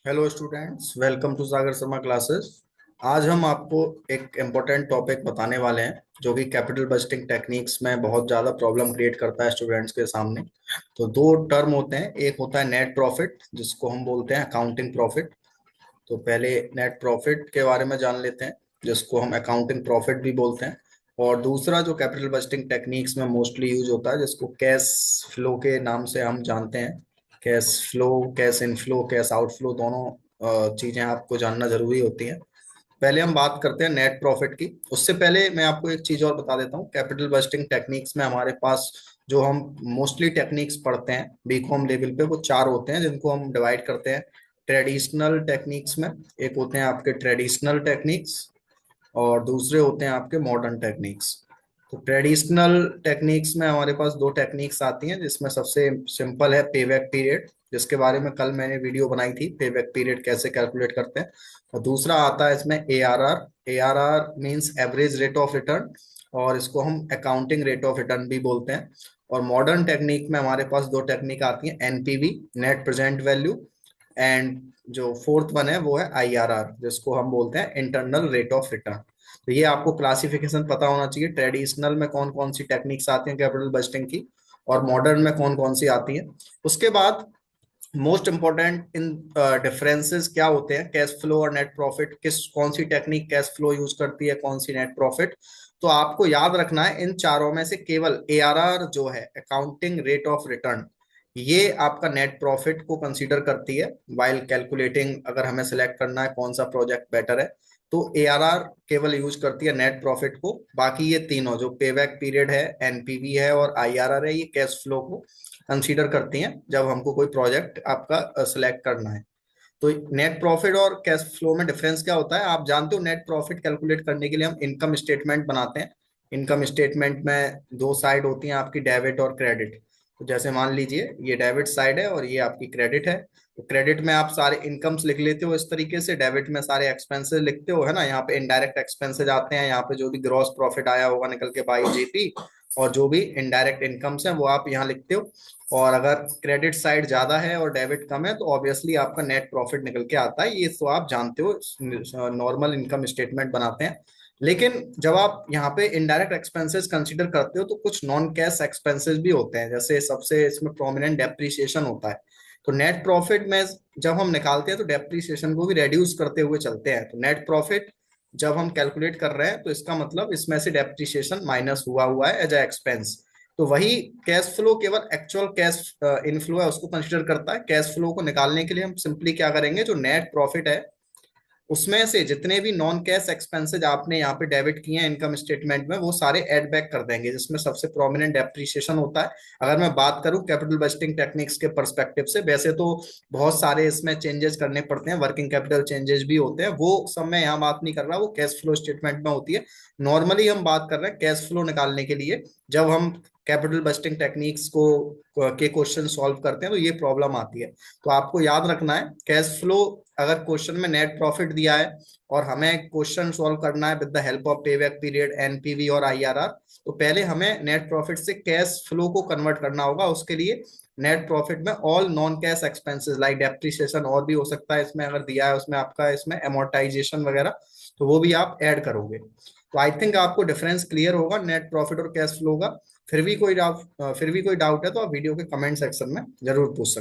Hello students, welcome to Sagar Sharma classes. आज हम आपको एक इम्पोर्टेंट टॉपिक बताने वाले हैं जो कि कैपिटल बजटिंग टेक्निक्स में बहुत ज़्यादा प्रॉब्लम क्रिएट करता है स्टूडेंट्स के सामने। तो दो टर्म होते हैं, एक होता है नेट प्रॉफिट जिसको हम बोलते हैं अकाउंटिंग प्रॉफिट। तो पहले नेट प्रॉफिट के बारे में जान लेते हैं जिसको हम अकाउंटिंग प्रॉफिट भी बोलते हैं। और दूसरा जो कैपिटल बजटिंग टेक्निक्स में मोस्टली यूज होता है जिसको कैश फ्लो के नाम से हम जानते हैं। Cash flow, cash inflow, cash outflow, दोनों चीजें आपको जानना जरूरी होती हैं। पहले हम बात करते हैं नेट प्रॉफिट की। उससे पहले मैं आपको एक चीज और बता देता हूँ। कैपिटल बजटिंग टेक्निक्स में हमारे पास जो हम मोस्टली टेक्निक्स पढ़ते हैं बीकॉम लेवल पे, वो चार होते हैं जिनको हम डिवाइड करते हैं ट्रेडिशनल टेक्निक्स में। एक होते हैं आपके ट्रेडिशनल टेक्निक्स और दूसरे होते हैं आपके मॉडर्न टेक्निक्स। तो ट्रेडिशनल टेक्निक्स में हमारे पास दो टेक्निक्स आती हैं जिसमें सबसे सिंपल है पेबैक पीरियड, जिसके बारे में कल मैंने वीडियो बनाई थी, पेबैक पीरियड कैसे कैलकुलेट करते हैं। और दूसरा आता है इसमें ARR. ARR means average rate of return, और इसको हम अकाउंटिंग रेट ऑफ रिटर्न भी बोलते हैं। और मॉडर्न टेक्निक में हमारे पास दो टेक्निक आती हैं, NPV net present value, and जो फोर्थ वन है वो है आईआरआर जिसको हम बोलते हैं इंटरनल रेट ऑफ रिटर्न। तो ये आपको क्लासिफिकेशन पता होना चाहिए, ट्रेडिशनल में कौन कौन सी टेक्निक्स आती हैं कैपिटल बजटिंग की, और मॉडर्न में कौन कौन सी आती हैं। उसके बाद मोस्ट इंपॉर्टेंट इन डिफरेंसेस क्या होते हैं, कैश फ्लो और नेट प्रॉफिट, किस कौन सी टेक्निक कैश फ्लो यूज करती है, कौन सी नेट प्रॉफिट। तो आपको याद रखना है इन चारों में से केवल एआरआर जो है अकाउंटिंग रेट ऑफ रिटर्न, ये आपका नेट प्रॉफिट को कंसीडर करती है वाइल कैलकुलेटिंग। अगर हमें सिलेक्ट करना है कौन सा प्रोजेक्ट बेटर है तो एआरआर केवल यूज करती है नेट प्रॉफिट को। बाकी ये तीनों जो पेबैक पीरियड है, एनपीवी है और आईआरआर है, ये कैश फ्लो को कंसीडर करती हैं जब हमको कोई प्रोजेक्ट आपका सिलेक्ट करना है। तो नेट प्रॉफिट और कैश फ्लो में डिफरेंस क्या होता है आप जानते हो। नेट प्रॉफिट कैलकुलेट करने के लिए हम इनकम स्टेटमेंट बनाते हैं। इनकम स्टेटमेंट में दो साइड होती हैं आपकी, डेबिट और क्रेडिट। तो जैसे मान लीजिए ये डेबिट साइड है और ये आपकी क्रेडिट है। तो क्रेडिट में आप सारे इनकम्स लिख लेते हो इस तरीके से, डेबिट में सारे एक्सपेंसेस लिखते हो, है ना। यहाँ पे इनडायरेक्ट एक्सपेंसेस आते हैं, यहाँ पे जो भी ग्रॉस प्रॉफिट आया होगा निकल के बाई जीपी, और जो भी इनडायरेक्ट इनकम्स हैं वो आप यहाँ लिखते हो। और अगर क्रेडिट साइड ज्यादा है और डेबिट कम है तो ऑब्वियसली आपका नेट प्रॉफिट निकल के आता है, ये तो आप जानते हो, नॉर्मल इनकम स्टेटमेंट बनाते हैं। लेकिन जब आप यहाँ पे इनडायरेक्ट एक्सपेंसेस कंसीडर करते हो तो कुछ नॉन कैश एक्सपेंसेस भी होते हैं, जैसे सबसे इसमें प्रोमिनेंट डेप्रिसिएशन होता है। तो नेट प्रॉफिट में जब हम निकालते हैं तो डेप्रिसिएशन को भी रेड्यूस करते हुए चलते हैं। तो नेट प्रॉफिट जब हम कैलकुलेट कर रहे हैं तो इसका मतलब इसमें से डेप्रिसिएशन माइनस हुआ हुआ है एज ए एक्सपेंस। तो वही कैश फ्लो केवल एक्चुअल कैश इनफ्लो है उसको कंसिडर करता है। कैश फ्लो को निकालने के लिए हम सिंपली क्या करेंगे, जो नेट प्रॉफिट है उसमें से जितने भी नॉन कैश एक्सपेंसेज आपने यहाँ पे डेबिट किए हैं इनकम स्टेटमेंट में वो सारे ऐड बैक कर देंगे, जिसमें सबसे प्रोमिनेंट डेप्रिसिएशन होता है। अगर मैं बात करूं कैपिटल बजटिंग टेक्निक्स के पर्सपेक्टिव से, वैसे तो बहुत सारे इसमें चेंजेस करने पड़ते हैं, वर्किंग कैपिटल चेंजेस भी होते हैं, वो सब मैं यहाँ बात नहीं कर रहा, वो कैश फ्लो स्टेटमेंट में होती है। नॉर्मली हम बात कर रहे हैं कैश फ्लो निकालने के लिए। जब हम कैपिटल बजटिंग टेक्निक्स को के क्वेश्चन सॉल्व करते हैं तो ये प्रॉब्लम आती है। तो आपको याद रखना है कैश फ्लो, अगर क्वेश्चन में नेट प्रॉफिट दिया है और हमें क्वेश्चन सॉल्व करना है with the help of payback period, NPV और आईआरआर, तो पहले हमें नेट प्रॉफिट से कैश फ्लो को कन्वर्ट करना होगा। उसके लिए नेट प्रॉफिट में all non cash expenses like depreciation, और भी हो सकता है इसमें अगर दिया है उसमें आपका इसमें अमोर्टाइजेशन वगैरह, तो वो भी आप ऐड करोगे। तो आई थिंक आपको डिफरेंस क्लियर होगा नेट प्रॉफिट और कैश फ्लो का। फिर भी कोई डाउट है तो आप वीडियो के कमेंट सेक्शन में जरूर पूछ सकते हैं।